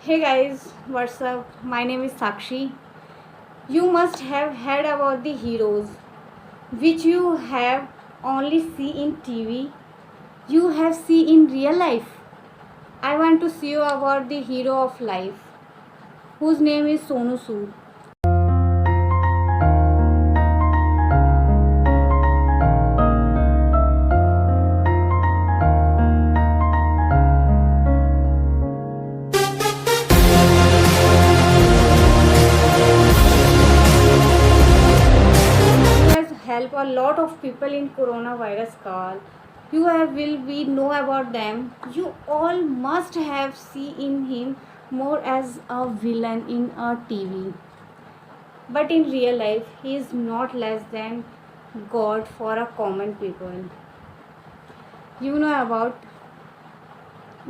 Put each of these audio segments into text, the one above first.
Hey guys, what's up? My name is Sakshi. You must have heard about the heroes, which you have only see in TV. You have see in real life. I want to see you about the hero of life, whose name is Sonu Sood. Who has helped a lot of people in coronavirus call. You have will we know about them. You all must have seen him more as a villain in a TV. But in real life, he is not less than God for a common people. You know about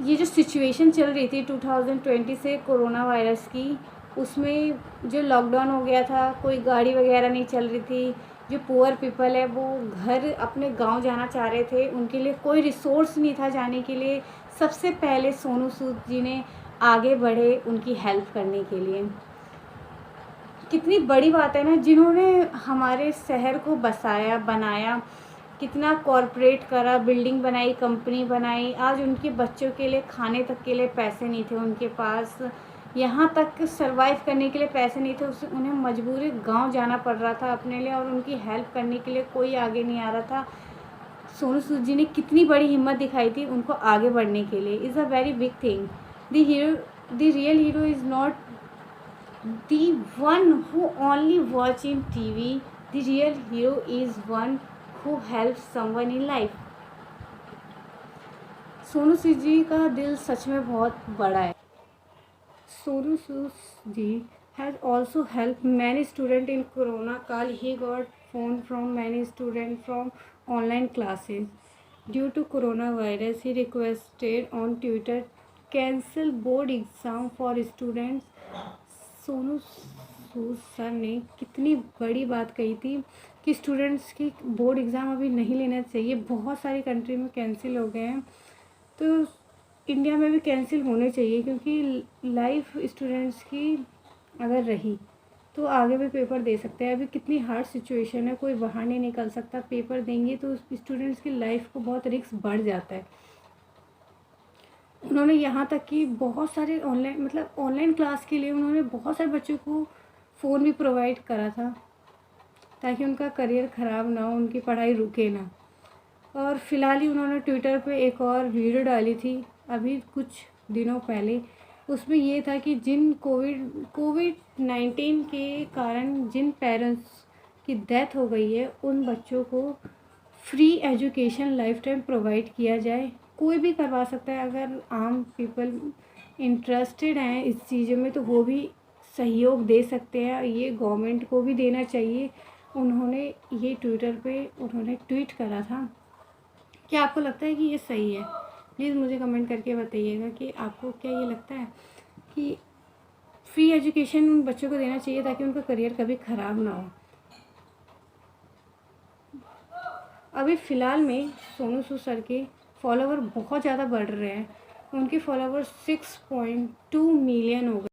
ये जो situation चल रही थी 2020 से corona virus की, उसमें जो lockdown हो गया था, कोई गाड़ी वगैरह नहीं चल रही थी, जो पुअर पीपल है वो घर अपने गांव जाना चाह रहे थे, उनके लिए कोई रिसोर्स नहीं था जाने के लिए। सबसे पहले सोनू सूद जी ने आगे बढ़े उनकी हेल्प करने के लिए। कितनी बड़ी बात है ना, जिन्होंने हमारे शहर को बसाया बनाया, कितना कॉरपोरेट करा, बिल्डिंग बनाई, कंपनी बनाई। आज उनके बच्चों के लिए खाने तक के लिए पैसे नहीं थे उनके पास, यहाँ तक सर्वाइव करने के लिए पैसे नहीं थे। उससे उन्हें मजबूरी गांव जाना पड़ रहा था अपने लिए, और उनकी हेल्प करने के लिए कोई आगे नहीं आ रहा था। सोनू सूद जी ने कितनी बड़ी हिम्मत दिखाई थी उनको आगे बढ़ने के लिए। Is a very big thing. The real hero is not the one who only watch in TV. The real hero is one who helps someone in life. Sonu Sood ji का दिल सच में बहुत बड़ा है। Sonu Sood ji has also helped many students in corona काल. He got phone from many students from online classes. Due to coronavirus, he requested on Twitter cancel board exam for students. Sonu Sood sir ने कितनी बड़ी बात कही थी कि स्टूडेंट्स की बोर्ड एग्ज़ाम अभी नहीं लेना चाहिए। बहुत सारी कंट्री में कैंसिल हो गए हैं, तो इंडिया में भी कैंसिल होने चाहिए, क्योंकि लाइफ स्टूडेंट्स की अगर रही तो आगे भी पेपर दे सकते हैं। अभी कितनी हार्ड सिचुएशन है, कोई बाहर नहीं निकल सकता, पेपर देंगे तो स्टूडेंट्स की लाइफ को बहुत रिस्क बढ़ जाता है। उन्होंने यहाँ तक कि बहुत सारे ऑनलाइन क्लास के लिए उन्होंने बहुत सारे बच्चों को फ़ोन भी प्रोवाइड करा था, ताकि उनका करियर ख़राब ना हो, उनकी पढ़ाई रुके ना। और फ़िलहाल ही उन्होंने ट्विटर पे एक और वीडियो डाली थी अभी कुछ दिनों पहले। उसमें ये था कि जिन कोविड-19 के कारण जिन पेरेंट्स की डेथ हो गई है, उन बच्चों को free education life time provide किया जाए। कोई भी करवा सकता है, अगर आम पीपल इंटरेस्टेड हैं इस चीज़ों में तो वो भी सहयोग दे सकते हैं। ये गवर्नमेंट को भी देना चाहिए। उन्होंने ये ट्विटर पे उन्होंने ट्वीट करा था। क्या आपको लगता है कि ये सही है? प्लीज़ मुझे कमेंट करके बताइएगा कि आपको क्या ये लगता है कि फ्री एजुकेशन उन बच्चों को देना चाहिए ताकि उनका करियर कभी ख़राब ना हो। अभी फ़िलहाल में सोनू सूद सर के फॉलोवर बहुत ज़्यादा बढ़ रहे हैं। उनके फॉलोवर 6.2 मिलियन हो गए,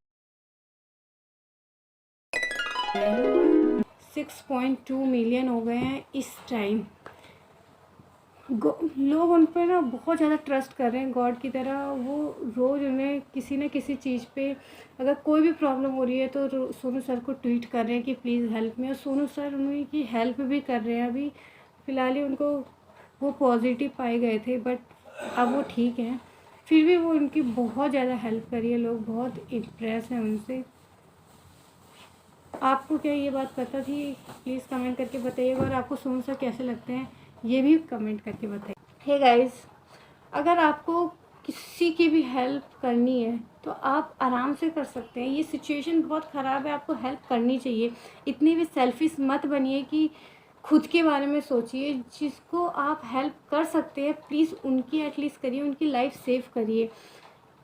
6.2 मिलियन हो गए हैं इस टाइम। लोग उन पर ना बहुत ज़्यादा ट्रस्ट कर रहे हैं गॉड की तरह। वो रोज़ उन्हें किसी न किसी चीज़ पे अगर कोई भी प्रॉब्लम हो रही है तो सोनू सर को ट्वीट कर रहे हैं कि प्लीज़ हेल्प मी, और सोनू सर उनकी हेल्प भी कर रहे हैं। अभी फ़िलहाल ही उनको वो पॉजिटिव पाए गए थे, बट अब वो ठीक हैं। फिर भी वो उनकी बहुत ज़्यादा हेल्प करी है, लोग बहुत इम्प्रेस हैं उनसे। आपको क्या ये बात पता थी? प्लीज़ कमेंट करके बताइएगा, और आपको सोनू सर कैसे लगते हैं ये भी कमेंट करके बताइए। हे गाइस, अगर आपको किसी की भी हेल्प करनी है तो आप आराम से कर सकते हैं। ये सिचुएशन बहुत ख़राब है, आपको हेल्प करनी चाहिए। इतनी भी सेल्फिश मत बनिए कि खुद के बारे में सोचिए। जिसको आप हेल्प कर सकते हैं प्लीज़ उनकी एटलीस्ट करिए, उनकी लाइफ सेव करिए।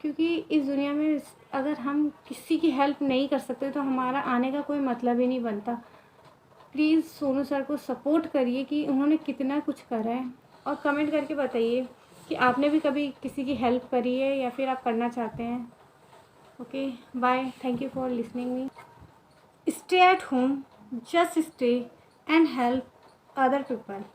क्योंकि इस दुनिया में अगर हम किसी की हेल्प नहीं कर सकते तो हमारा आने का कोई मतलब ही नहीं बनता। प्लीज़ सोनू सर को सपोर्ट करिए कि उन्होंने कितना कुछ करा है, और कमेंट करके बताइए कि आपने भी कभी किसी की हेल्प करी है या फिर आप करना चाहते हैं। Okay, bye. Thank you for listening me. Stay at home, just stay and help other people.